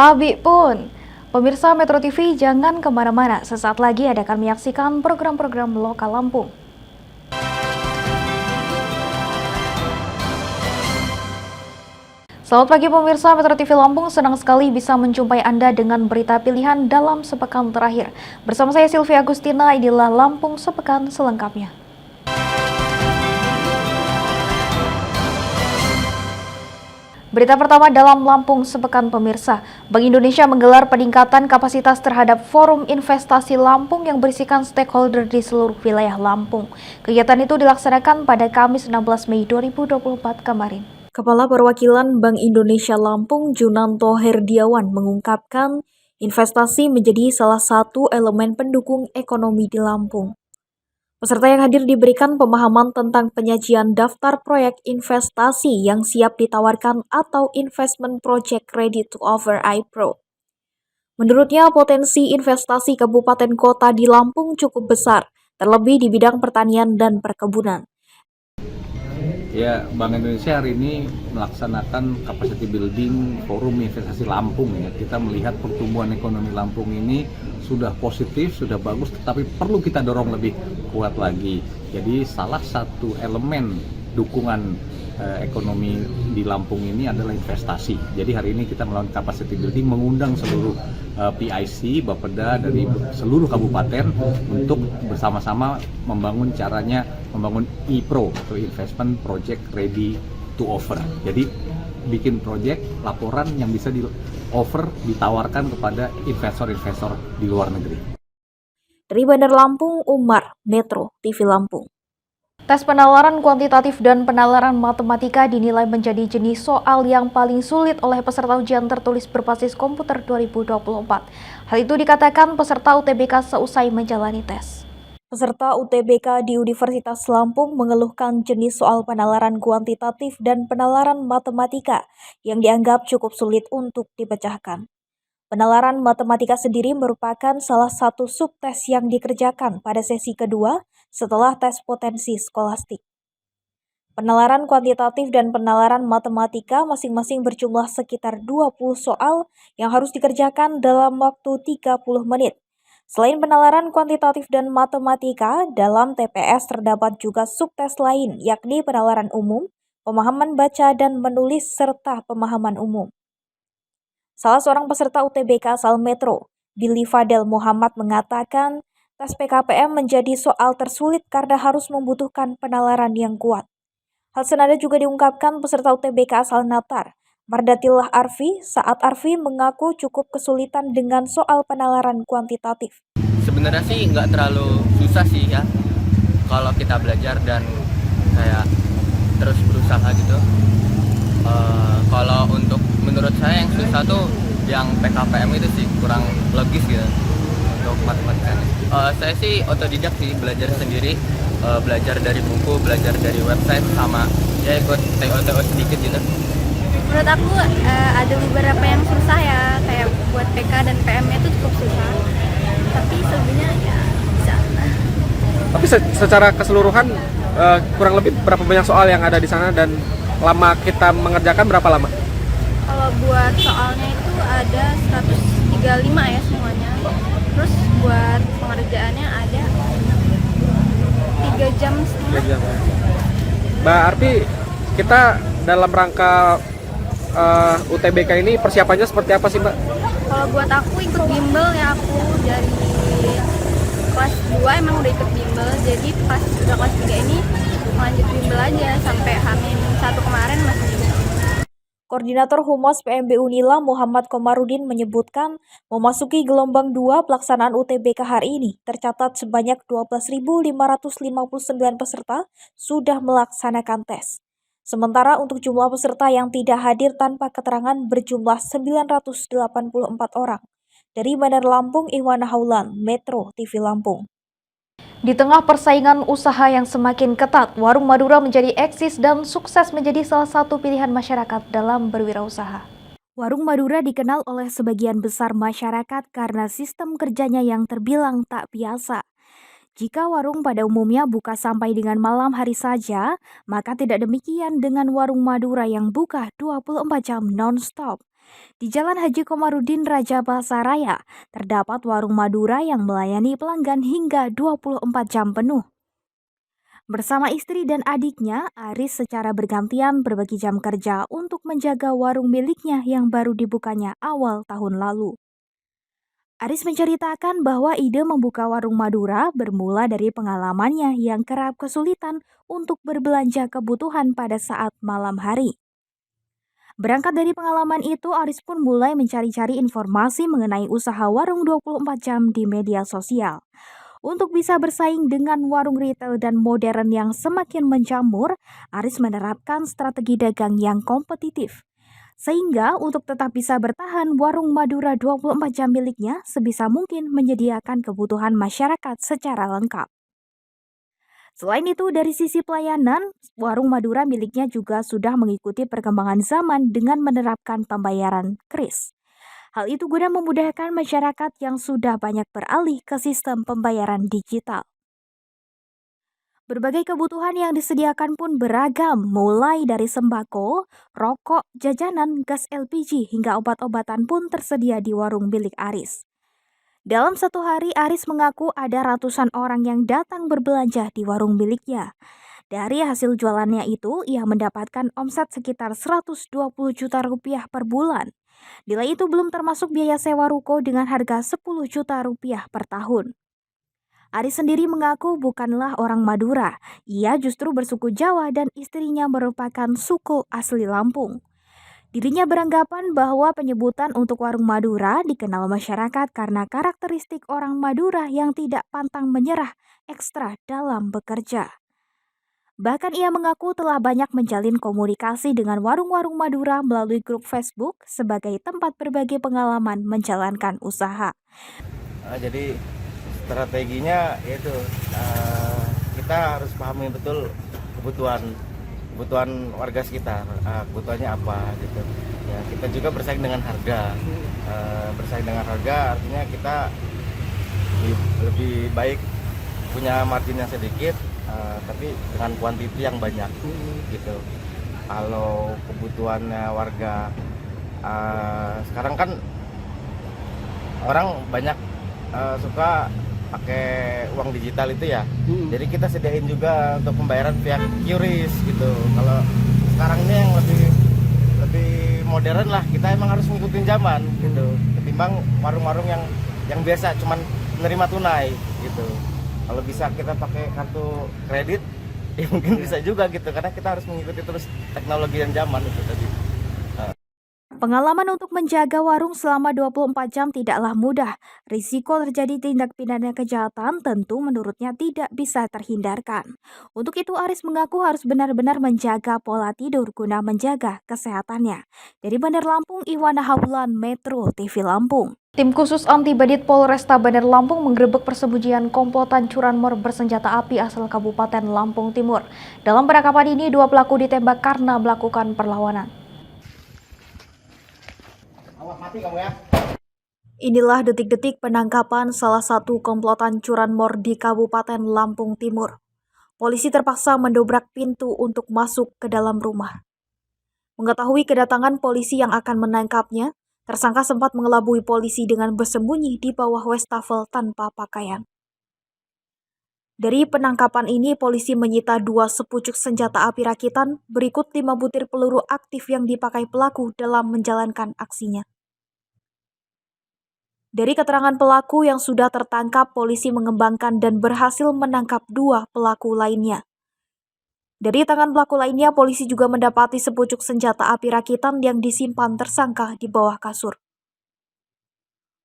Sabi pun. Pemirsa Metro TV jangan kemana-mana, sesaat lagi Anda akan menyaksikan program-program lokal Lampung. Selamat pagi pemirsa Metro TV Lampung, senang sekali bisa menjumpai Anda dengan berita pilihan dalam sepekan terakhir. Bersama saya Sylvia Agustina, inilah Lampung sepekan selengkapnya. Berita pertama dalam Lampung sepekan pemirsa. Bank Indonesia menggelar peningkatan kapasitas terhadap Forum Investasi Lampung yang berisikan stakeholder di seluruh wilayah Lampung. Kegiatan itu dilaksanakan pada Kamis 16 Mei 2024 kemarin. Kepala Perwakilan Bank Indonesia Lampung, Junanto Herdiawan, mengungkapkan investasi menjadi salah satu elemen pendukung ekonomi di Lampung. Peserta yang hadir diberikan pemahaman tentang penyajian daftar proyek investasi yang siap ditawarkan atau Investment Project Ready to Offer IPRO. Menurutnya, potensi investasi kabupaten kota di Lampung cukup besar, terlebih di bidang pertanian dan perkebunan. Ya, Bank Indonesia hari ini melaksanakan capacity building forum investasi Lampung. Ya, kita melihat pertumbuhan ekonomi Lampung ini sudah positif, sudah bagus, tetapi perlu kita dorong lebih kuat lagi. Jadi salah satu elemen dukungan ekonomi di Lampung ini adalah investasi. Jadi hari ini kita melakukan capacity building, mengundang seluruh PIC, Bapeda dari seluruh kabupaten untuk bersama-sama membangun IPRO atau Investment Project Ready to Offer. Jadi bikin project laporan yang bisa di-offer, ditawarkan kepada investor-investor di luar negeri. Dari Bandar Lampung, Umar, Metro TV Lampung. Tes penalaran kuantitatif dan penalaran matematika dinilai menjadi jenis soal yang paling sulit oleh peserta ujian tertulis berbasis komputer 2024. Hal itu dikatakan peserta UTBK seusai menjalani tes. Peserta UTBK di Universitas Lampung mengeluhkan jenis soal penalaran kuantitatif dan penalaran matematika yang dianggap cukup sulit untuk dipecahkan. Penalaran matematika sendiri merupakan salah satu subtes yang dikerjakan pada sesi kedua setelah tes potensi skolastik. Penalaran kuantitatif dan penalaran matematika masing-masing berjumlah sekitar 20 soal yang harus dikerjakan dalam waktu 30 menit. Selain penalaran kuantitatif dan matematika, dalam TPS terdapat juga subtes lain yakni penalaran umum, pemahaman baca dan menulis, serta pemahaman umum. Salah seorang peserta UTBK asal Metro, Billy Fadel Muhammad, mengatakan tes PKPM menjadi soal tersulit karena harus membutuhkan penalaran yang kuat. Hal senada juga diungkapkan peserta UTBK asal Natar, Mardatillah Arfi, saat Arfi mengaku cukup kesulitan dengan soal penalaran kuantitatif. Sebenarnya sih nggak terlalu susah sih ya, kalau kita belajar dan kayak terus berusaha gitu. Kalau untuk menurut saya yang susah tuh yang PKPM itu sih kurang logis gitu untuk matematika. Saya sih otodidak sih, belajar sendiri, belajar dari buku, belajar dari website, sama ya ikut TO sedikit gitu. Menurut aku ada beberapa yang susah ya, kayak buat PK dan PM-nya itu cukup susah. Tapi selebihnya ya bisa. Tapi secara keseluruhan kurang lebih berapa banyak soal yang ada di sana dan lama kita mengerjakan berapa lama? Kalau buat soalnya itu ada 135 ya semuanya. Terus buat pengerjaannya ada 3 jam setengah. 3 jam. Mbak Arfi, kita dalam rangka UTBK ini persiapannya seperti apa sih Mbak? Kalau buat aku ikut bimbel ya, aku dari kelas 2 emang udah ikut bimbel. Jadi pas udah kelas 3 ini lanjut bimbel aja sampai H-1 kemarin masih bimbel. Koordinator Humas PMB Unila Muhammad Komarudin menyebutkan memasuki gelombang 2 pelaksanaan UTBK hari ini tercatat sebanyak 12.559 peserta sudah melaksanakan tes. Sementara untuk jumlah peserta yang tidak hadir tanpa keterangan berjumlah 984 orang. Dari Bandar Lampung, Iwana Haulan, Metro TV Lampung. Di tengah persaingan usaha yang semakin ketat, Warung Madura menjadi eksis dan sukses menjadi salah satu pilihan masyarakat dalam berwirausaha. Warung Madura dikenal oleh sebagian besar masyarakat karena sistem kerjanya yang terbilang tak biasa. Jika warung pada umumnya buka sampai dengan malam hari saja, maka tidak demikian dengan Warung Madura yang buka 24 jam non-stop. Di Jalan Haji Komarudin Raja Basaraya, terdapat warung Madura yang melayani pelanggan hingga 24 jam penuh. Bersama istri dan adiknya, Aris secara bergantian berbagi jam kerja untuk menjaga warung miliknya yang baru dibukanya awal tahun lalu. Aris menceritakan bahwa ide membuka warung Madura bermula dari pengalamannya yang kerap kesulitan untuk berbelanja kebutuhan pada saat malam hari. Berangkat dari pengalaman itu, Aris pun mulai mencari-cari informasi mengenai usaha warung 24 jam di media sosial. Untuk bisa bersaing dengan warung retail dan modern yang semakin menjamur, Aris menerapkan strategi dagang yang kompetitif. Sehingga untuk tetap bisa bertahan, warung Madura 24 jam miliknya sebisa mungkin menyediakan kebutuhan masyarakat secara lengkap. Selain itu, dari sisi pelayanan, warung Madura miliknya juga sudah mengikuti perkembangan zaman dengan menerapkan pembayaran kris. Hal itu guna memudahkan masyarakat yang sudah banyak beralih ke sistem pembayaran digital. Berbagai kebutuhan yang disediakan pun beragam, mulai dari sembako, rokok, jajanan, gas LPG, hingga obat-obatan pun tersedia di warung milik Aris. Dalam satu hari, Aris mengaku ada ratusan orang yang datang berbelanja di warung miliknya. Dari hasil jualannya itu, ia mendapatkan omset sekitar 120 juta rupiah per bulan. Nilai itu belum termasuk biaya sewa ruko dengan harga 10 juta rupiah per tahun. Aris sendiri mengaku bukanlah orang Madura. Ia justru bersuku Jawa dan istrinya merupakan suku asli Lampung. Dirinya beranggapan bahwa penyebutan untuk warung Madura dikenal masyarakat karena karakteristik orang Madura yang tidak pantang menyerah ekstra dalam bekerja. Bahkan ia mengaku telah banyak menjalin komunikasi dengan warung-warung Madura melalui grup Facebook sebagai tempat berbagi pengalaman menjalankan usaha. Jadi strateginya yaitu kita harus pahami betul kebutuhan warga sekitar, kebutuhannya apa gitu. Ya, kita juga bersaing dengan harga. Bersaing dengan harga artinya kita lebih baik punya margin yang sedikit, tapi dengan kuantiti yang banyak gitu. Kalau kebutuhannya warga sekarang kan orang banyak suka pakai uang digital itu ya. Jadi kita sediain juga untuk pembayaran via QRIS gitu. Kalau sekarang ini yang lebih modern lah, kita emang harus ngikutin zaman gitu. Ketimbang warung-warung yang biasa cuman menerima tunai gitu. Kalau bisa kita pakai kartu kredit, ya mungkin bisa juga gitu, karena kita harus mengikuti terus teknologi dan zaman itu tadi. Pengalaman untuk menjaga warung selama 24 jam tidaklah mudah. Risiko terjadi tindak pidana kejahatan tentu menurutnya tidak bisa terhindarkan. Untuk itu Aris mengaku harus benar-benar menjaga pola tidur guna menjaga kesehatannya. Dari Bandar Lampung, Iwana Haulan, Metro TV Lampung. Tim khusus anti bandit Polresta Bandar Lampung menggerebek persembunyian komplotan curanmor bersenjata api asal Kabupaten Lampung Timur. Dalam penangkapan ini, 2 pelaku ditembak karena melakukan perlawanan. Mati kamu ya. Inilah detik-detik penangkapan salah satu komplotan curanmor di Kabupaten Lampung Timur. Polisi terpaksa mendobrak pintu untuk masuk ke dalam rumah. Mengetahui kedatangan polisi yang akan menangkapnya, tersangka sempat mengelabui polisi dengan bersembunyi di bawah wastafel tanpa pakaian. Dari penangkapan ini, polisi menyita 2 sepucuk senjata api rakitan, berikut 5 butir peluru aktif yang dipakai pelaku dalam menjalankan aksinya. Dari keterangan pelaku yang sudah tertangkap, polisi mengembangkan dan berhasil menangkap 2 pelaku lainnya. Dari tangan pelaku lainnya, polisi juga mendapati sepucuk senjata api rakitan yang disimpan tersangka di bawah kasur.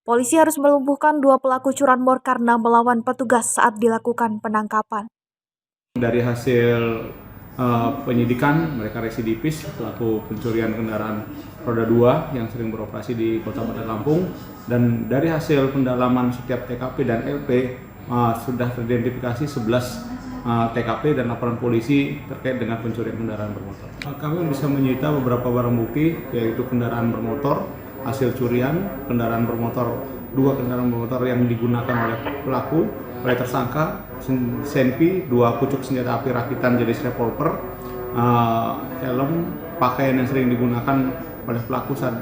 Polisi harus melumpuhkan 2 pelaku curanmor karena melawan petugas saat dilakukan penangkapan. Dari hasil penyidikan, mereka residivis pelaku pencurian kendaraan roda 2 yang sering beroperasi di Kota Bandar Lampung, dan dari hasil pendalaman setiap TKP dan LP sudah teridentifikasi 11 TKP dan laporan polisi terkait dengan pencurian kendaraan bermotor. Kami bisa menyita beberapa barang bukti, yaitu kendaraan bermotor hasil curian, kendaraan bermotor 2 kendaraan bermotor yang digunakan oleh pelaku, oleh tersangka, senpi, 2 pucuk senjata api rakitan jenis revolver, helm, pakaian yang sering digunakan oleh pelaku saat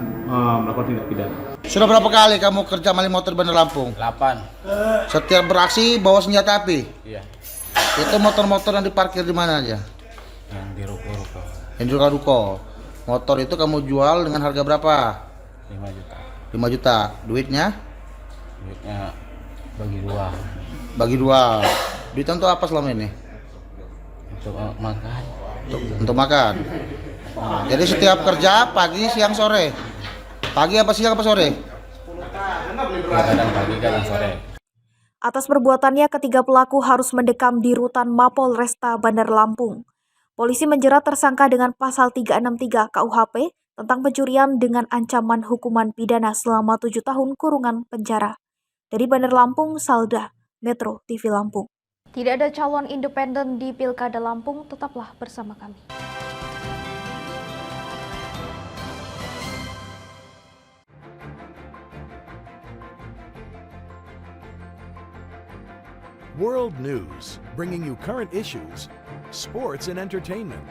melakukan tindak pidana. Sudah berapa kali kamu kerja maling motor di Bandar Lampung? 8. Setiap beraksi bawa senjata api? Iya. Itu motor-motor yang diparkir di mana aja? Yang di ruko-ruko. Yang di ruko. Motor itu kamu jual dengan harga berapa? 5 juta. 5 juta. Duitnya? Duitnya bagi 2 Bagi 2. Duitnya untuk apa selama ini? untuk makan. Untuk makan. Jadi setiap kerja pagi, siang, sore. Pagi apa siang apa sore? Kadang pagi, kadang sore. Atas perbuatannya, ketiga pelaku harus mendekam di rutan Mapolresta Bandar Lampung. Polisi menjerat tersangka dengan pasal 363 KUHP tentang pencurian dengan ancaman hukuman pidana selama 7 tahun kurungan penjara. Dari Bandar Lampung, Salda, Metro TV Lampung. Tidak ada calon independen di Pilkada Lampung, tetaplah bersama kami. World News, bringing you current issues, sports and entertainment.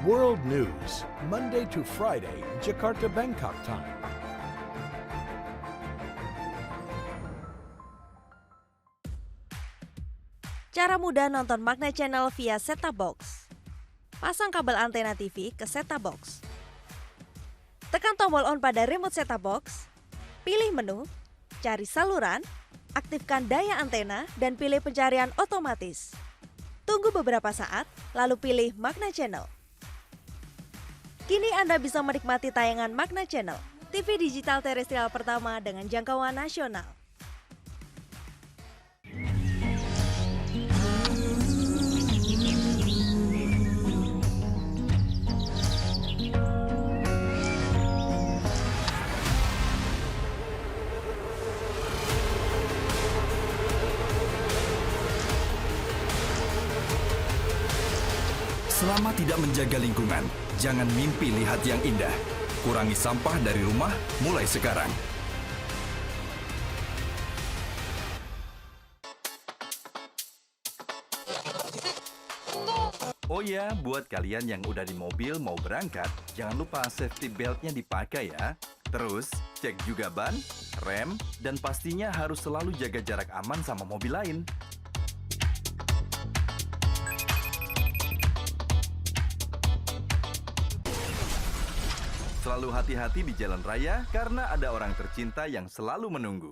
World News, Monday to Friday, Jakarta Bangkok time. Cara mudah nonton Magna Channel via set-top box. Pasang kabel antena TV ke set-top box. Tekan tombol on pada remote set-top box. Pilih menu, cari saluran, aktifkan daya antena, dan pilih pencarian otomatis. Tunggu beberapa saat, lalu pilih Magna Channel. Kini Anda bisa menikmati tayangan Magna Channel, TV digital terestrial pertama dengan jangkauan nasional. Selama tidak menjaga lingkungan, jangan mimpi lihat yang indah. Kurangi sampah dari rumah mulai sekarang. Oh ya, buat kalian yang udah di mobil mau berangkat, jangan lupa safety beltnya dipakai ya. Terus, cek juga ban, rem, dan pastinya harus selalu jaga jarak aman sama mobil lain. Selalu hati-hati di jalan raya karena ada orang tercinta yang selalu menunggu.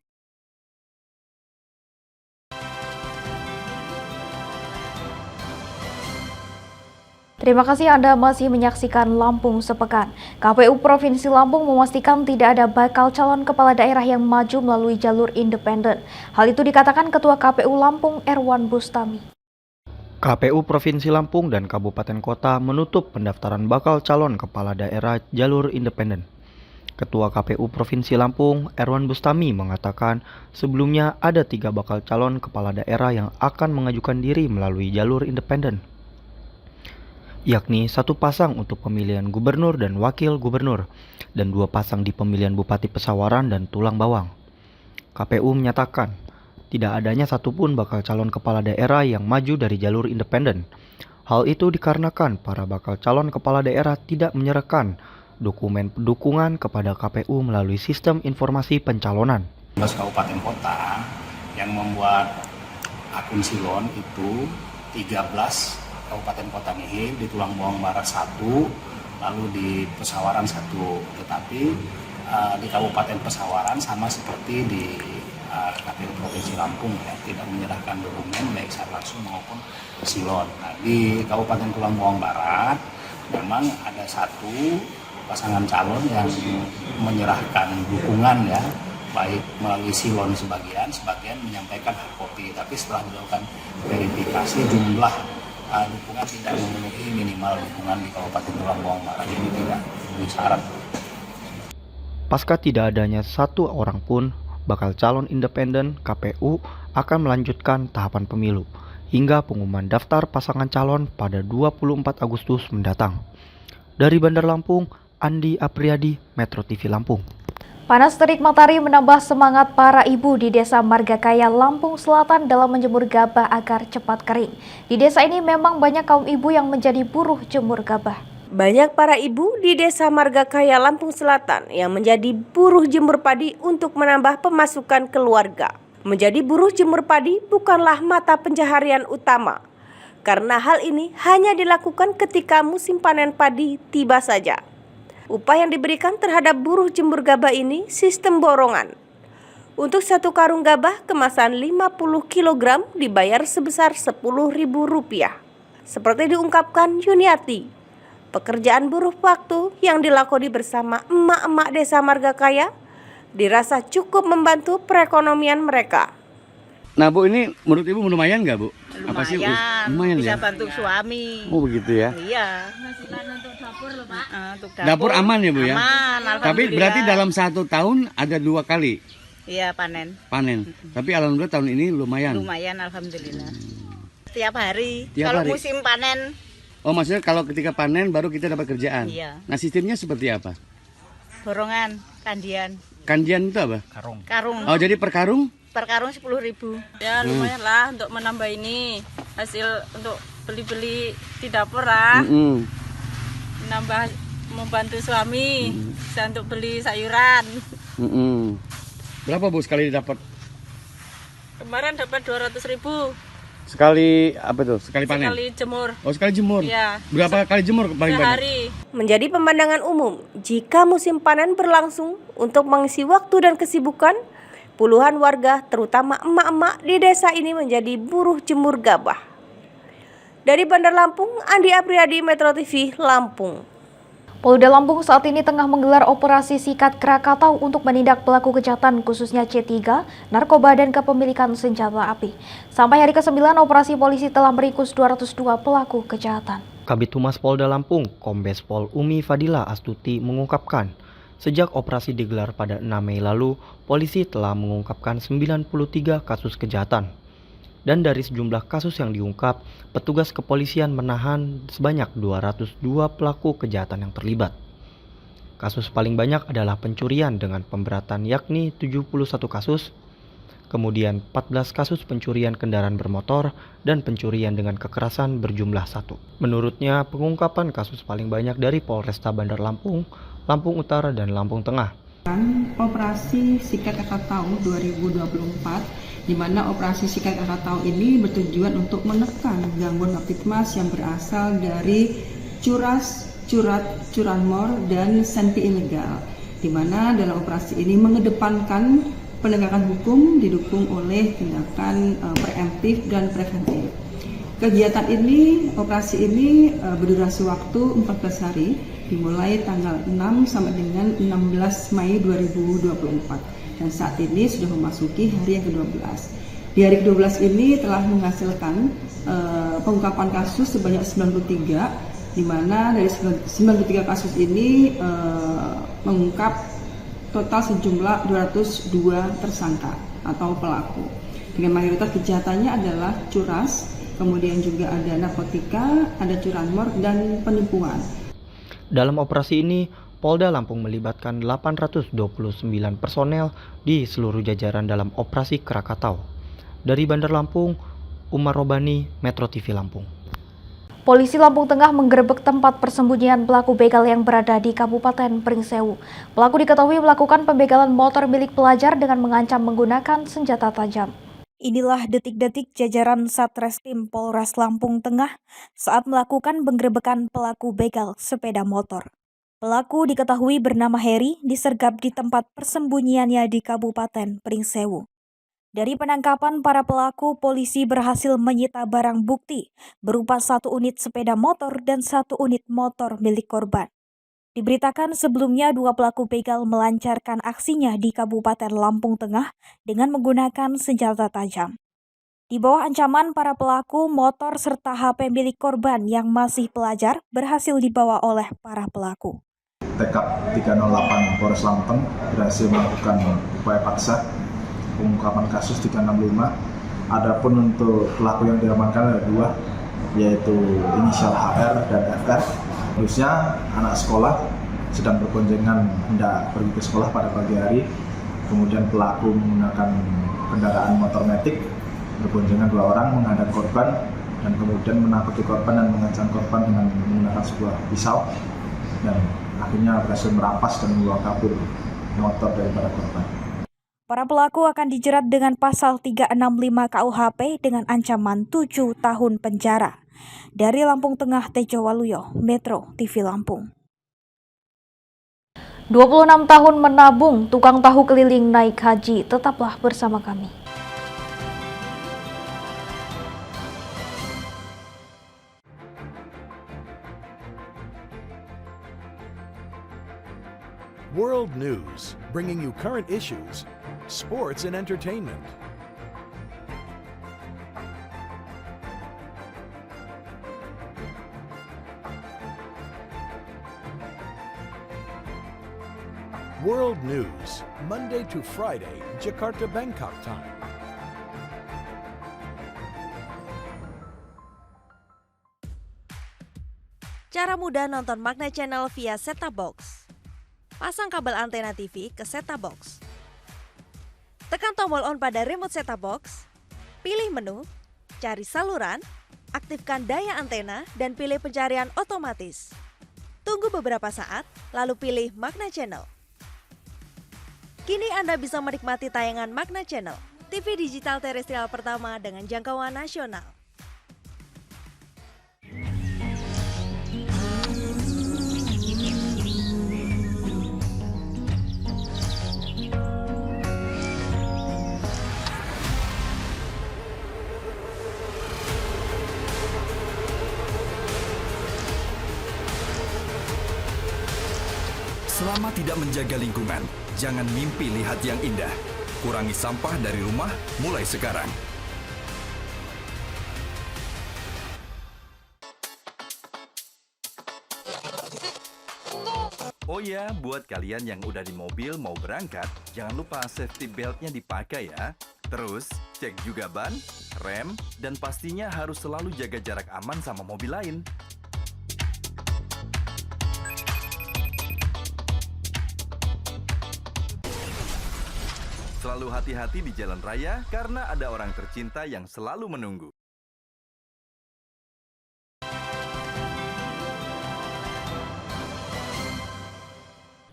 Terima kasih Anda masih menyaksikan Lampung Sepekan. KPU Provinsi Lampung memastikan tidak ada bakal calon kepala daerah yang maju melalui jalur independen. Hal itu dikatakan Ketua KPU Lampung Erwan Bustami. KPU Provinsi Lampung dan Kabupaten Kota menutup pendaftaran bakal calon kepala daerah jalur independen. Ketua KPU Provinsi Lampung, Erwan Bustami, mengatakan sebelumnya ada 3 bakal calon kepala daerah yang akan mengajukan diri melalui jalur independen, yakni 1 pasang untuk pemilihan gubernur dan wakil gubernur, dan 2 pasang di pemilihan Bupati Pesawaran dan Tulang Bawang. KPU menyatakan tidak adanya satupun bakal calon kepala daerah yang maju dari jalur independen. Hal itu dikarenakan para bakal calon kepala daerah tidak menyerahkan dokumen dukungan kepada KPU melalui sistem informasi pencalonan. 12 kabupaten kota yang membuat akun Silon itu 13 kabupaten kota nihil, di Tulang Bawang Barat 1, lalu di Pesawaran 1. Tetapi di Kabupaten Pesawaran sama seperti di KPU Provinsi Lampung ya, tidak menyerahkan dokumen baik secara langsung maupun Silon. Nah, di Kabupaten Tulang Bawang Barat memang ada 1 pasangan calon yang menyerahkan dukungan ya, baik melalui Silon sebagian menyampaikan hard copy. Tapi setelah dilakukan verifikasi jumlah dukungan tidak memenuhi minimal dukungan di Kabupaten Tulang Bawang Barat, ini tidak memenuhi syarat. Pasca tidak adanya 1 orang pun bakal calon independen, KPU akan melanjutkan tahapan pemilu hingga pengumuman daftar pasangan calon pada 24 Agustus mendatang. Dari Bandar Lampung, Andi Apriadi, Metro TV Lampung. Panas terik matahari menambah semangat para ibu di Desa Margakaya, Lampung Selatan dalam menjemur gabah agar cepat kering. Di desa ini memang banyak kaum ibu yang menjadi buruh jemur gabah. Banyak para ibu di Desa Margakaya, Lampung Selatan yang menjadi buruh jemur padi untuk menambah pemasukan keluarga. Menjadi buruh jemur padi bukanlah mata pencaharian utama, karena hal ini hanya dilakukan ketika musim panen padi tiba saja. Upah yang diberikan terhadap buruh jemur gabah ini sistem borongan. Untuk satu karung gabah kemasan 50 kg dibayar sebesar Rp10.000. Seperti diungkapkan Yuniati, pekerjaan buruh waktu yang dilakoni bersama emak-emak Desa Margakaya dirasa cukup membantu perekonomian mereka. Nah Bu, ini menurut Ibu lumayan nggak Bu? Lumayan, apa sih? Lumayan bisa ya? bantu suami. Oh begitu ya? Iya. Penghasilan untuk dapur loh Pak. Untuk Dapur aman ya Bu ya? Aman, Tapi berarti dalam 1 tahun ada 2 kali? Iya panen. Panen. Tapi alhamdulillah tahun ini lumayan? Lumayan alhamdulillah. Setiap hari. Tiap Kalau hari? musim panen. Oh maksudnya kalau ketika panen baru kita dapat kerjaan? Iya. Nah sistemnya seperti apa? Borongan, kandian. Kandian itu apa? Karung. Oh jadi per karung? Per karung 10.000. Ya lumayan lah untuk menambah ini hasil untuk beli-beli di dapur lah. Menambah membantu suami bisa untuk beli sayuran. Berapa Bu sekali dapat? Kemarin dapat 200.000. Sekali apa tuh? Sekali panen? Sekali jemur. Oh sekali jemur? Iya. Berapa kali jemur paling banyak? Sehari. Menjadi pemandangan umum, jika musim panen berlangsung untuk mengisi waktu dan kesibukan, puluhan warga, terutama emak-emak di desa ini menjadi buruh jemur gabah. Dari Bandar Lampung, Andi Apriyadi, Metro TV, Lampung. Polda Lampung saat ini tengah menggelar operasi Sikat Krakatau untuk menindak pelaku kejahatan khususnya C3, narkoba dan kepemilikan senjata api. Sampai hari ke-9, operasi polisi telah meringkus 202 pelaku kejahatan. Kabid Humas Polda Lampung, Kombes Pol Umi Fadila Astuti mengungkapkan, sejak operasi digelar pada 6 Mei lalu, polisi telah mengungkapkan 93 kasus kejahatan. Dan dari sejumlah kasus yang diungkap, petugas kepolisian menahan sebanyak 202 pelaku kejahatan yang terlibat. Kasus paling banyak adalah pencurian dengan pemberatan yakni 71 kasus, kemudian 14 kasus pencurian kendaraan bermotor, dan pencurian dengan kekerasan berjumlah 1. Menurutnya, pengungkapan kasus paling banyak dari Polresta Bandar Lampung, Lampung Utara, dan Lampung Tengah. Operasi Sikat Krakatau 2024, di mana operasi Sikat Krakatau ini bertujuan untuk menekan gangguan Kamtibmas yang berasal dari curas, curanmor, dan senpi ilegal. Di mana dalam operasi ini mengedepankan penegakan hukum didukung oleh tindakan preemptif dan preventif. Kegiatan ini, operasi ini berdurasi waktu 14 hari, dimulai tanggal 6 sampai dengan 16 Mei 2024. Dan saat ini sudah memasuki hari yang ke-12. Di hari ke-12 ini telah menghasilkan pengungkapan kasus sebanyak 93, di mana dari 93 kasus ini mengungkap total sejumlah 202 tersangka atau pelaku. Dengan mayoritas kejahatannya adalah curas, kemudian juga ada narkotika, ada curanmor, dan penipuan. Dalam operasi ini, Polda Lampung melibatkan 829 personel di seluruh jajaran dalam operasi Krakatau. Dari Bandar Lampung, Umar Robani, Metro TV Lampung. Polisi Lampung Tengah menggerebek tempat persembunyian pelaku begal yang berada di Kabupaten Pringsewu. Pelaku diketahui melakukan pembegalan motor milik pelajar dengan mengancam menggunakan senjata tajam. Inilah detik-detik jajaran Satreskrim Polres Lampung Tengah saat melakukan penggerebekan pelaku begal sepeda motor. Pelaku diketahui bernama Heri, disergap di tempat persembunyiannya di Kabupaten Pringsewu. Dari penangkapan para pelaku, polisi berhasil menyita barang bukti berupa 1 unit sepeda motor dan 1 unit motor milik korban. Diberitakan sebelumnya 2 pelaku begal melancarkan aksinya di Kabupaten Lampung Tengah dengan menggunakan senjata tajam. Di bawah ancaman para pelaku, motor serta HP milik korban yang masih pelajar berhasil dibawa oleh para pelaku. TKP 308 Polres Lampung berhasil melakukan upaya paksa pengungkapan kasus 365. Adapun untuk pelaku yang diamankan ada 2, yaitu inisial HR dan FR. Harusnya anak sekolah sedang berboncengan hendak pergi ke sekolah pada pagi hari. Kemudian pelaku menggunakan kendaraan motor metik berboncengan 2 orang menghadang korban dan kemudian menakuti korban dan mengancam korban dengan menggunakan sebuah pisau, dan akhirnya berhasil merampas dan membawa kabur motor daripada korban. Para pelaku akan dijerat dengan pasal 365 KUHP dengan ancaman 7 tahun penjara. Dari Lampung Tengah, Tejo Waluyo, Metro TV Lampung. 26 tahun menabung, tukang tahu keliling naik haji. Tetaplah bersama kami. World News, bringing you current issues, sports and entertainment. World News, Monday to Friday, Jakarta Bangkok time. Cara mudah nonton Magna Channel via set-top box. Pasang kabel antena TV ke set-top box. Tekan tombol on pada remote set-top box, pilih menu, cari saluran, aktifkan daya antena, dan pilih pencarian otomatis. Tunggu beberapa saat, lalu pilih Magna Channel. Kini Anda bisa menikmati tayangan Magna Channel, TV digital terestrial pertama dengan jangkauan nasional. Selama tidak menjaga lingkungan, jangan mimpi lihat yang indah. Kurangi sampah dari rumah mulai sekarang. Oh ya, buat kalian yang udah di mobil mau berangkat, jangan lupa safety beltnya dipakai ya. Terus, cek juga ban, rem, dan pastinya harus selalu jaga jarak aman sama mobil lain. Selalu hati-hati di jalan raya karena ada orang tercinta yang selalu menunggu.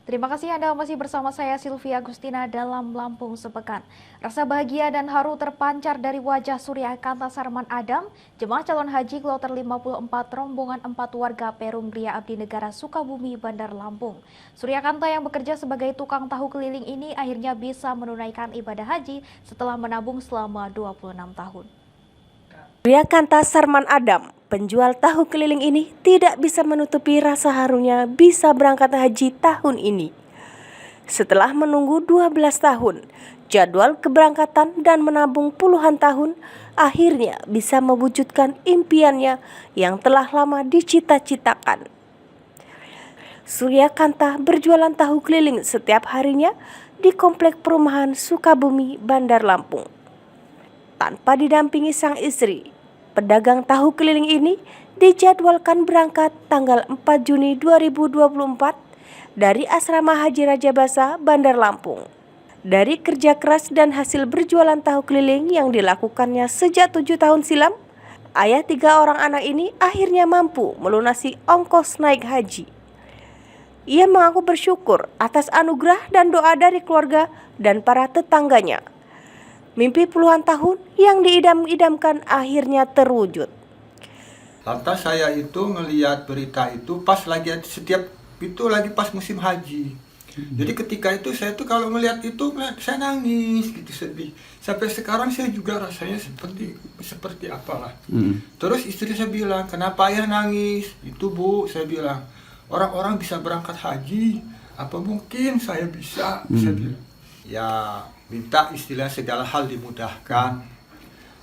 Terima kasih Anda masih bersama saya Sylvia Agustina dalam Lampung Sepekan. Rasa bahagia dan haru terpancar dari wajah Suryakanta Sarman Adam, jemaah calon haji kloter 54 rombongan 4 warga Perum Gria Abdi Negara Sukabumi, Bandar Lampung. Suryakanta yang bekerja sebagai tukang tahu keliling ini akhirnya bisa menunaikan ibadah haji setelah menabung selama 26 tahun. Suryakanta Sarman Adam, penjual tahu keliling ini tidak bisa menutupi rasa harunya bisa berangkat haji tahun ini. Setelah menunggu 12 tahun, jadwal keberangkatan dan menabung puluhan tahun, akhirnya bisa mewujudkan impiannya yang telah lama dicita-citakan. Suryakanta berjualan tahu keliling setiap harinya di komplek perumahan Sukabumi, Bandar Lampung. Tanpa didampingi sang istri, pedagang tahu keliling ini dijadwalkan berangkat tanggal 4 Juni 2024 dari Asrama Haji Raja Basa, Bandar Lampung. Dari kerja keras dan hasil berjualan tahu keliling yang dilakukannya sejak 7 tahun silam, ayah 3 orang anak ini akhirnya mampu melunasi ongkos naik haji. Ia mengaku bersyukur atas anugerah dan doa dari keluarga dan para tetangganya. Mimpi puluhan tahun yang diidam-idamkan akhirnya terwujud. Lantas saya itu ngelihat berita itu pas lagi pas musim haji. Jadi ketika itu saya tuh kalau ngelihat itu saya nangis gitu, sedih. Sampai sekarang saya juga rasanya seperti apalah. Terus istri saya bilang, "Kenapa ayah nangis?" "Itu Bu," saya bilang, "orang-orang bisa berangkat haji, apa mungkin saya bisa?" Saya bilang. Ya, minta istilah segala hal dimudahkan.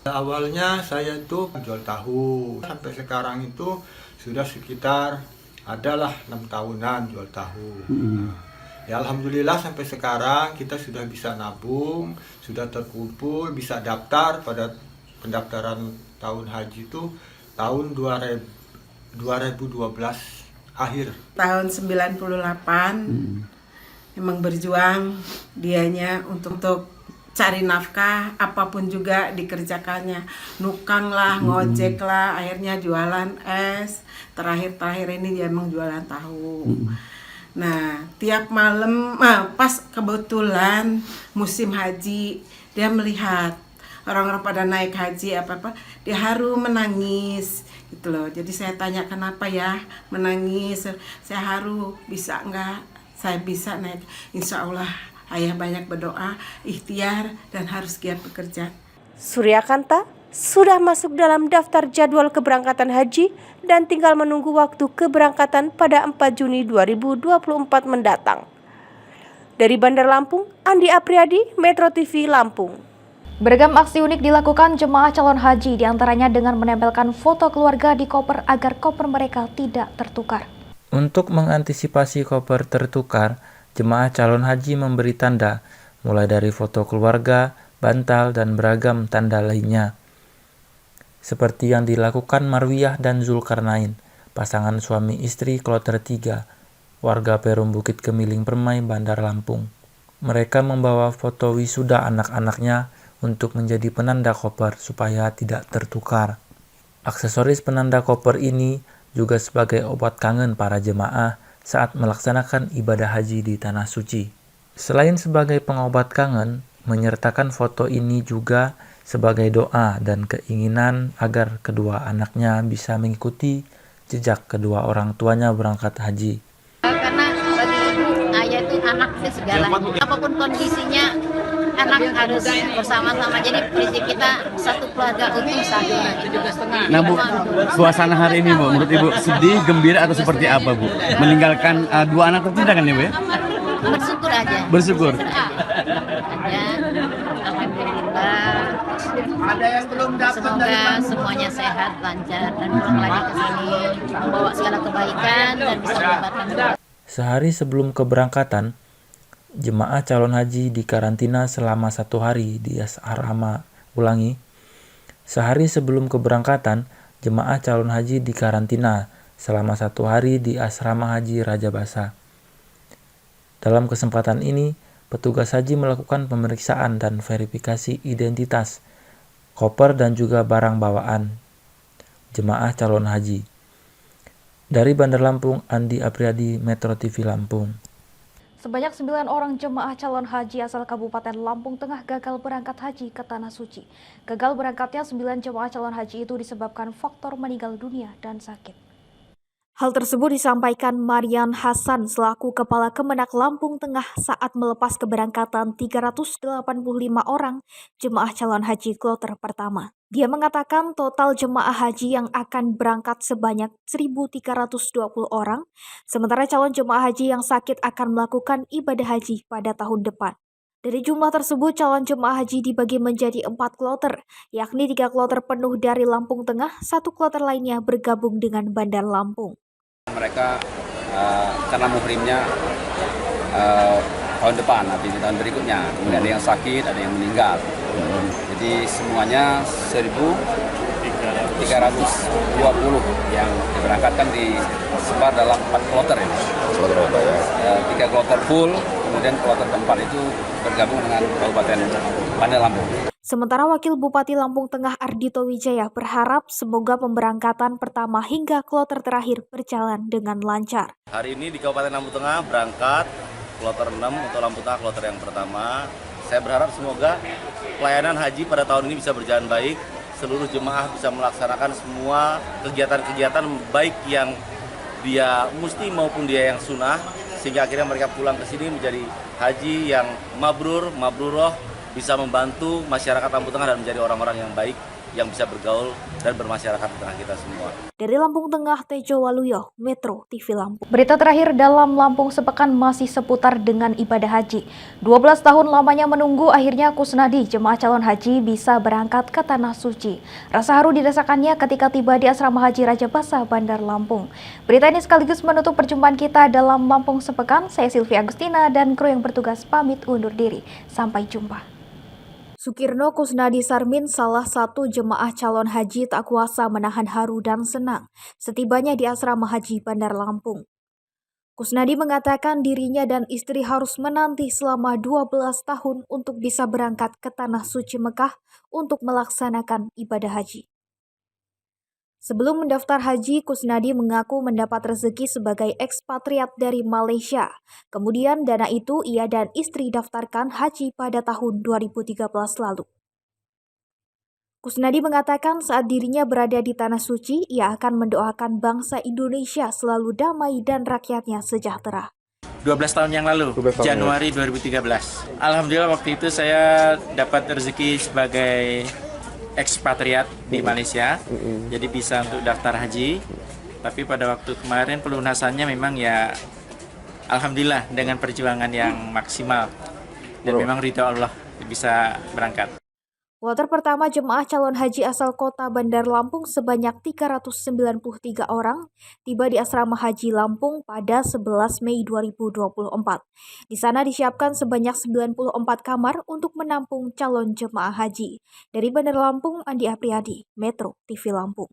Awalnya saya itu jual tahu, sampai sekarang itu sudah sekitar adalah 6 tahunan jual tahu. Ya alhamdulillah sampai sekarang kita sudah bisa nabung, sudah terkumpul, bisa daftar pada pendaftaran tahun haji itu tahun 2012 akhir. Tahun 98 emang berjuang dianya untuk cari nafkah, apapun juga dikerjakannya. Nukang lah, ngojek lah, akhirnya jualan es. Terakhir ini dia emang jualan tahu. Nah, tiap malam, pas kebetulan musim haji, dia melihat orang-orang pada naik haji apa-apa, dia haru menangis gitu loh. Jadi saya tanya kenapa ya menangis, saya haru, bisa enggak? Saya bisa naik, insya Allah. Ayah banyak berdoa, ikhtiar, dan harus giat bekerja. Suryakanta sudah masuk dalam daftar jadwal keberangkatan haji dan tinggal menunggu waktu keberangkatan pada 4 Juni 2024 mendatang. Dari Bandar Lampung, Andi Apriyadi, Metro TV Lampung. Beragam aksi unik dilakukan jemaah calon haji, diantaranya dengan menempelkan foto keluarga di koper agar koper mereka tidak tertukar. Untuk mengantisipasi koper tertukar, jemaah calon haji memberi tanda, mulai dari foto keluarga, bantal, dan beragam tanda lainnya. Seperti yang dilakukan Marwiyah dan Zulkarnain, pasangan suami istri kloter 3, warga Perum Bukit Kemiling Permai, Bandar Lampung. Mereka membawa foto wisuda anak-anaknya untuk menjadi penanda koper supaya tidak tertukar. Aksesoris penanda koper ini juga sebagai obat kangen para jemaah saat melaksanakan ibadah haji di Tanah Suci. Selain sebagai pengobat kangen, menyertakan foto ini juga sebagai doa dan keinginan agar kedua anaknya bisa mengikuti jejak kedua orang tuanya berangkat haji. Karena bagi ibu, ayah itu anak itu segalanya. Apapun kondisinya, anak harus bersama-sama. Jadi prinsip kita satu keluarga utuh satu. Nah Bu, suasana hari ini Bu, menurut Ibu sedih, gembira atau seperti apa Bu? Meninggalkan dua anak tercinta kan ya Bu ya? Bersyukur aja. Bersyukur. Ya, alhamdulillah. Semoga semuanya sehat, lancar, dan pulang lagi ke sini membawa segala kebaikan dan bisa mendapatkan doa. Sehari sebelum keberangkatan, jemaah calon haji dikarantina selama 1 hari di asrama. Sehari sebelum keberangkatan, jemaah calon haji dikarantina selama 1 hari di asrama haji Raja Basa. Dalam kesempatan ini, petugas haji melakukan pemeriksaan dan verifikasi identitas, koper dan juga barang bawaan jemaah calon haji. Dari Bandar Lampung, Andi Apriyadi, Metro TV Lampung. Sebanyak 9 orang jemaah calon haji asal Kabupaten Lampung Tengah gagal berangkat haji ke Tanah Suci. Gagal berangkatnya 9 jemaah calon haji itu disebabkan faktor meninggal dunia dan sakit. Hal tersebut disampaikan Marian Hasan selaku Kepala Kemenak Lampung Tengah saat melepas keberangkatan 385 orang jemaah calon haji kloter pertama. Dia mengatakan total jemaah haji yang akan berangkat sebanyak 1.320 orang, sementara calon jemaah haji yang sakit akan melakukan ibadah haji pada tahun depan. Dari jumlah tersebut, calon jemaah haji dibagi menjadi 4 kloter, yakni 3 kloter penuh dari Lampung Tengah, 1 kloter lainnya bergabung dengan Bandar Lampung. Mereka karena muhrimnya tahun depan, nanti di tahun berikutnya, kemudian ada yang sakit, ada yang meninggal. Jadi semuanya 1.320 yang diberangkatkan disebar dalam 4 kloter ini. 3 kloter full, kemudian kloter keempat itu bergabung dengan Kabupaten Bandar Lampung. Sementara Wakil Bupati Lampung Tengah Ardito Wijaya berharap semoga pemberangkatan pertama hingga kloter terakhir berjalan dengan lancar. Hari ini di Kabupaten Lampung Tengah berangkat kloter 6 untuk Lampung Tengah kloter yang pertama. Saya berharap semoga pelayanan haji pada tahun ini bisa berjalan baik. Seluruh jemaah bisa melaksanakan semua kegiatan-kegiatan baik yang dia musti maupun dia yang sunnah, sehingga akhirnya mereka pulang ke sini menjadi haji yang mabrur, mabruroh, bisa membantu masyarakat Lampung Tengah dan menjadi orang-orang yang baik yang bisa bergaul dan bermasyarakat di tengah kita semua. Dari Lampung Tengah, Tejo Waluyo, Metro TV Lampung. Berita terakhir dalam Lampung sepekan masih seputar dengan ibadah haji. 12 tahun lamanya menunggu, akhirnya Kusnadi, jemaah calon haji bisa berangkat ke Tanah Suci. Rasa haru dirasakannya ketika tiba di asrama haji Raja Basa, Bandar Lampung. Berita ini sekaligus menutup perjumpaan kita dalam Lampung sepekan. Saya Sylvia Agustina dan kru yang bertugas pamit undur diri. Sampai jumpa. Sukirno Kusnadi Sarmin, salah satu jemaah calon haji, tak kuasa menahan haru dan senang setibanya di asrama haji Bandar Lampung. Kusnadi mengatakan dirinya dan istri harus menanti selama 12 tahun untuk bisa berangkat ke Tanah Suci Mekah untuk melaksanakan ibadah haji. Sebelum mendaftar haji, Kusnadi mengaku mendapat rezeki sebagai ekspatriat dari Malaysia. Kemudian dana itu ia dan istri daftarkan haji pada tahun 2013 lalu. Kusnadi mengatakan saat dirinya berada di Tanah Suci, ia akan mendoakan bangsa Indonesia selalu damai dan rakyatnya sejahtera. 12 tahun yang lalu, Januari 2013. Alhamdulillah waktu itu saya dapat rezeki sebagai ekspatriat di Malaysia, jadi bisa untuk daftar haji. Tapi pada waktu kemarin pelunasannya memang ya alhamdulillah dengan perjuangan yang maksimal dan memang ridho Allah bisa berangkat. Kloter pertama jemaah calon haji asal kota Bandar Lampung sebanyak 393 orang tiba di asrama haji Lampung pada 11 Mei 2024. Di sana disiapkan sebanyak 94 kamar untuk menampung calon jemaah haji. Dari Bandar Lampung, Andi Apriyadi, Metro TV Lampung.